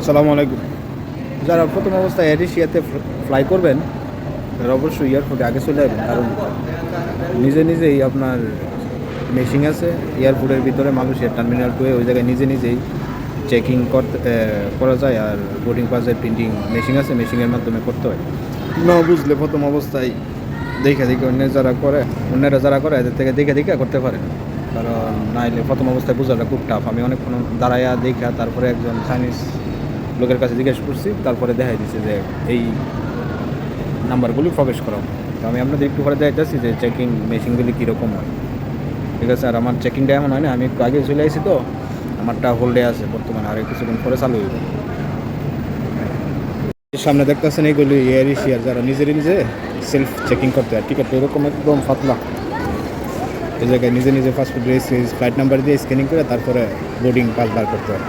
সালামু আলাইকুম। যারা প্রথম অবস্থায় এয়ার এশিয়াতে ফ্লাই করবেন তারা অবশ্যই এয়ারপোর্টে আগে চলে যাবেন, কারণ নিজে নিজেই আপনার মেশিন আছে এয়ারপোর্টের ভিতরে, মালয়েশিয়ার টার্মিনাল 2 ওই জায়গায় নিজে নিজেই চেকিং করা যায়। আর বোর্ডিং পাসের প্রিন্টিং মেশিন আছে, মেশিনের মাধ্যমে করতে হয়। না বুঝলে প্রথম অবস্থায় দেখে দেখে অন্যেরা যারা করে এদের থেকে দেখে দেখে করতে পারে, কারণ নাইলে প্রথম অবস্থায় বোঝাটা খুব টাফ। আমি অনেকক্ষণ দাঁড়াইয়া দেখা তারপরে একজন চাইনিজ লোকের কাছে জিজ্ঞেস করছি, তারপরে দেখাই দিচ্ছে যে এই নাম্বারগুলি প্রবেশ করা। তো আমি আপনাদের একটু পরে দেখাইতেছি যে চেকিং মেশিনগুলি কীরকম হয়, ঠিক আছে। আর আমার চেকিংটা এমন হয় না, আমি একটু আগে চলে আসি, তো আমারটা হোল্ডে আছে বর্তমানে, আর কিছুক্ষণ পরে চালু হইব। সামনে দেখতেছেন এইগুলি এয়ার এশিয়ার যারা নিজে সেলফ চেকিং করতে হয়, টিকিট এরকম একদম পাতলা। এই জায়গায় নিজে পাসপোর্ট ফ্লাইট নাম্বার দিয়ে স্ক্যানিং করে তারপরে বোর্ডিং পাস বার করতে হয়।